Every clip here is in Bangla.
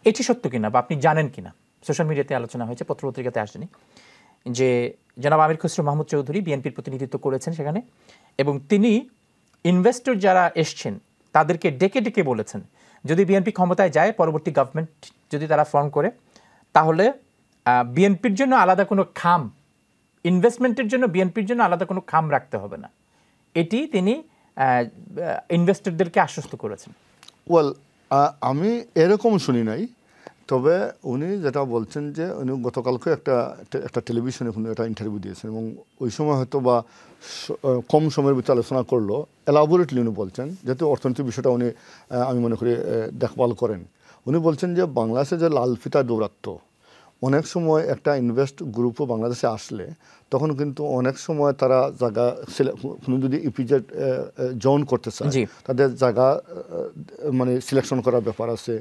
এটি সত্য কিনা বা আপনি জানেন কিনা, সোশ্যাল মিডিয়াতে আলোচনা হয়েছে, পত্রপত্রিকাতে আসেনি, যে জনাব আমির খসরু মাহমুদ চৌধুরী বিএনপির প্রতিনিধিত্ব করেছেন সেখানে, এবং তিনি ইনভেস্টর যারা এসছেন তাদেরকে ডেকে ডেকে বলেছেন যদি বিএনপি ক্ষমতায় যায়, পরবর্তী গভর্নমেন্ট যদি তারা ফর্ম করে, তাহলে বিএনপির জন্য আলাদা কোনো খাম, ইনভেস্টমেন্টের জন্য বিএনপির জন্য আলাদা কোনো খাম রাখতে হবে না। এটি তিনি ইনভেস্টরদেরকে আশ্বস্ত করেছেন। ওয়েল, আমি এরকম শুনি নাই, তবে উনি যেটা বলছেন যে উনি গতকালকে একটা টেলিভিশনে উনি একটা ইন্টারভিউ দিয়েছেন, এবং ওই সময় হয়তো বা কম সময়ের ভিতরে আলোচনা করলো, এলাবোরেটলি উনি বলছেন, যেহেতু অর্থনৈতিক বিষয়টা উনি আমি মনে করি দেখভাল করেন। উনি বলছেন যে বাংলাদেশে যে লাল ফিতা দৌরাত্ম্য, অনেক সময় একটা ইনভেস্ট গ্রুপও বাংলাদেশে আসলে তখন কিন্তু অনেক সময় তারা জায়গা যদি ইপিজেড জোন করতে চায়, তাদের জায়গা মানে সিলেকশন করার ব্যাপার আছে,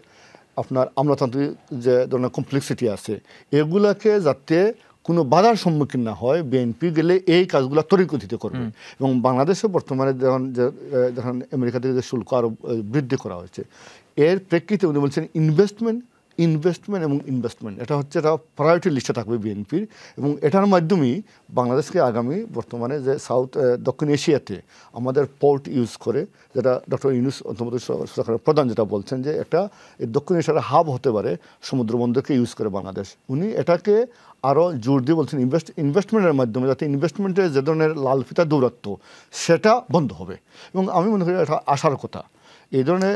আপনার আমলাতান্ত্রিক যে ধরনের কমপ্লেক্সিটি আছে, এগুলাকে যাতে কোনো বাধার সম্মুখীন না হয়, বিএনপি গেলে এই কাজগুলো ত্বরিতগতিতে করবে। এবং বাংলাদেশে বর্তমানে যখন আমেরিকা থেকে যে শুল্ক আরো বৃদ্ধি করা হয়েছে, এর প্রেক্ষিতে উনি বলছেন ইনভেস্টমেন্ট এবং ইনভেস্টমেন্ট এটা হচ্ছে একটা প্রায়োরিটি লিস্টে থাকবে বিএনপির, এবং এটার মাধ্যমেই বাংলাদেশকে আগামী বর্তমানে যে দক্ষিণ এশিয়াতে আমাদের পোর্ট ইউজ করে, যেটা ডক্টর ইউনূস সরকারের প্রধান যেটা বলছেন যে একটা দক্ষিণ এশিয়ার হাব হতে পারে সমুদ্র বন্দরকে ইউজ করে বাংলাদেশ, উনি এটাকে আরও জোর দিয়ে বলছেন ইনভেস্টমেন্টের মাধ্যমে, যাতে ইনভেস্টমেন্টের যে ধরনের লাল ফিতা দৌরাত্ম্য সেটা বন্ধ হবে। এবং আমি মনে করি এটা আশার কথা। এই ধরনের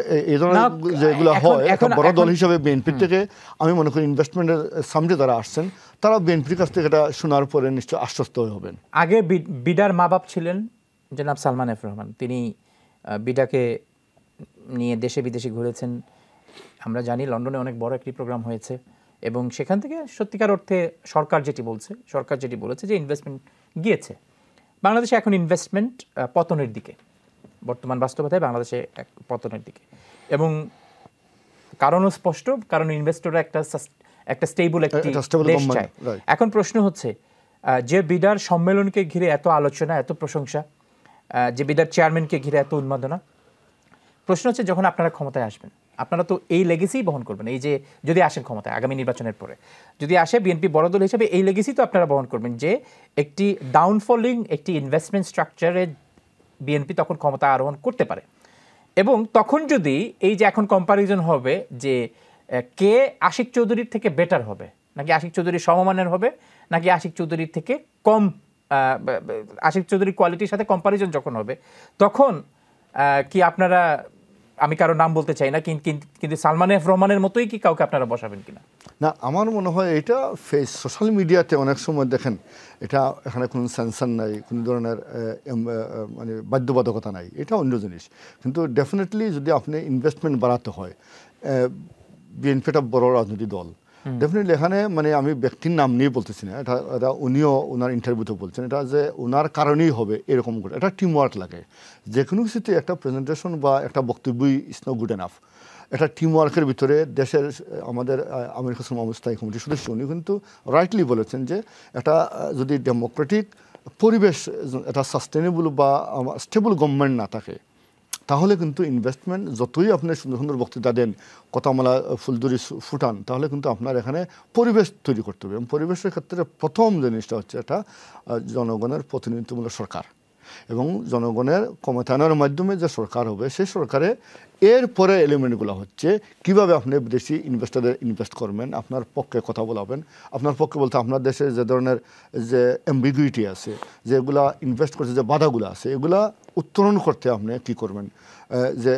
যেগুলো হয়, এখন বড় দল হিসাবে বিএনপির থেকে আমি মনে করি ইনভেস্টমেন্টের সামনে যারা আসছেন তারা বিএনপির কাছ থেকে এটা শোনার পরে নিশ্চয় আশ্বস্ত হবেন। আগে বিডার মা বাপ ছিলেন জনাব সালমান এফ রহমান, তিনি বিডাকে নিয়ে দেশে বিদেশে ঘুরেছেন। আমরা জানি লন্ডনে অনেক বড় একটি প্রোগ্রাম হয়েছে, এবং সেখান থেকে সত্যিকার অর্থে সরকার যেটি বলেছে যে ইনভেস্টমেন্ট গিয়েছে। বাংলাদেশে এখন ইনভেস্টমেন্ট পতনের দিকে, বর্তমান বাস্তবতায় বাংলাদেশে এক পতনের দিকে, এবং কারণও স্পষ্ট, কারণ ইনভেস্টররা একটা স্টেবল একটি দেশ চায়। এখন প্রশ্ন হচ্ছে যে বিডার সম্মেলনকে ঘিরে এত আলোচনা, এত প্রশংসা, যে বিডার চেয়ারম্যানকে ঘিরে এত উন্মাদনা, প্রশ্ন হচ্ছে যখন আপনারা ক্ষমতায় আসবেন, আপনারা তো এই লেগেসিই বহন করবেন। এই যে যদি আসেন ক্ষমতায় আগামী নির্বাচনের পরে, যদি আসে বিএনপি বড় দল হিসেবে, এই লেগেসি তো আপনারা বহন করবেন যে একটি ডাউনফলিং একটি ইনভেস্টমেন্ট স্ট্রাকচারে বিএনপি তখন ক্ষমতা আরোহণ করতে পারে। এবং তখন যদি এই যে এখন কম্পারিজন হবে যে কে আশিক চৌধুরীর থেকে বেটার হবে, নাকি আশিক চৌধুরীর সমমানের হবে, নাকি আশিক চৌধুরীর থেকে কম, আশিক চৌধুরীর কোয়ালিটির সাথে কম্পারিজন যখন হবে, তখন কি আপনারা, আমি কারো নাম বলতে চাই না, কিন্তু সালমান এফ রহমানের মতোই কি কাউকে আপনারা বসাবেন কিনা? না, আমার মনে হয় এটা সোশ্যাল মিডিয়াতে অনেক সময় দেখেন, এটা এখানে কোনো সেন্সার নাই, কোনো ধরনের মানে বাধ্যবাধকতা নাই, এটা অন্য জিনিস। কিন্তু ডেফিনেটলি যদি আপনি ইনভেস্টমেন্ট বাড়াতে হয়, বিএনপি একটা বড় রাজনৈতিক দল, ডেফিনেটলি এখানে মানে আমি ব্যক্তির নাম নিয়ে বলতেছি না, এটা উনিও ওনার ইন্টারভিউতে বলছেন, এটা যে ওনার কারণেই হবে এরকম করে, এটা টিম ওয়ার্ক লাগে। যে কোনো কিছুতে একটা প্রেজেন্টেশন বা একটা বক্তব্যই ইজ নট গুড এনাফ। একটা টিম ওয়ার্কের ভিতরে দেশের আমাদের আমির খসরু মাহমুদ স্থায়ী কমিটির সদস্য উনি কিন্তু রাইটলি বলেছেন যে একটা যদি ডেমোক্রেটিক পরিবেশ, একটা সাস্টেনেবল বা স্টেবল গভর্নমেন্ট না থাকে, তাহলে কিন্তু ইনভেস্টমেন্ট যতই আপনি সুন্দর সুন্দর বক্তৃতা দেন, কথামালা ফুলদুরি ফুটান, তাহলে কিন্তু আপনার এখানে পরিবেশ তৈরি করতে হবে। এবং পরিবেশের ক্ষেত্রে প্রথম জিনিসটা হচ্ছে এটা জনগণের প্রতিনিধিত্বমূলক সরকার, এবং জনগণের ক্ষমতায়নের মাধ্যমে যে সরকার হবে, সেই সরকারে এরপরে এলিমেন্টগুলো হচ্ছে কীভাবে আপনি বিদেশি ইনভেস্টরদের ইনভেস্ট করবেন, আপনার পক্ষে কথা বলাবেন। আপনার পক্ষে বলতে আপনার দেশে যে ধরনের যে অ্যাম্বিগুইটি আছে, যেগুলা ইনভেস্ট করতে যে বাধাগুলো আছে, এগুলা উত্তরণ করতে আপনি কী করবেন, যে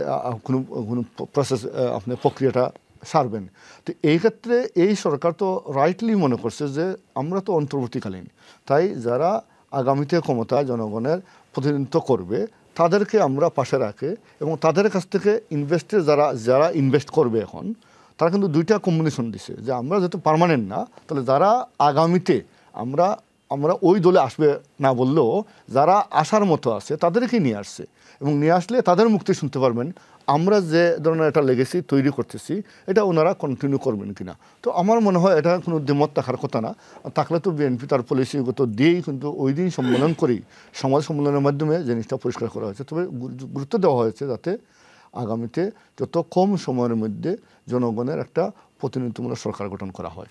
কোনো প্রসেস আপনি প্রক্রিয়াটা সারবেন। তো এই ক্ষেত্রে এই সরকার তো রাইটলি মনে করছে যে আমরা তো অন্তর্বর্তীকালীন, তাই যারা আগামীতে ক্ষমতায় জনগণের প্রতিনিধিত্ব করবে তাদেরকে আমরা পাশে রাখে, এবং তাদের কাছ থেকে যারা ইনভেস্ট করবে এখন, তারা কিন্তু দুইটা কম্বিনেশন দিছে, যে আমরা যেহেতু পার্মানেন্ট না, তাহলে যারা আগামীতে আমরা ওই দলে আসবে না বললেও যারা আসার মতো আছে তাদেরকে নিয়ে আসছে, এবং নিয়ে আসলে তাদের মুক্তি শুনতে পারবেন আমরা যে ধরনের একটা লেগেসি তৈরি করতেছি এটা ওনারা কন্টিনিউ করবেন কিনা। তো আমার মনে হয় এটা কোনো দ্বিমত থাকার কথা না, থাকলে তো বিএনপি তার পলিসিগত দিয়েই কিন্তু ওই দিন সম্মেলন করেই সমাজ সম্মেলনের মাধ্যমে জিনিসটা পরিষ্কার করা হয়েছে। তবে গুরুত্ব দেওয়া হয়েছে যাতে আগামীতে যত কম সময়ের মধ্যে জনগণের একটা প্রতিনিধিত্বমূলক সরকার গঠন করা হয়।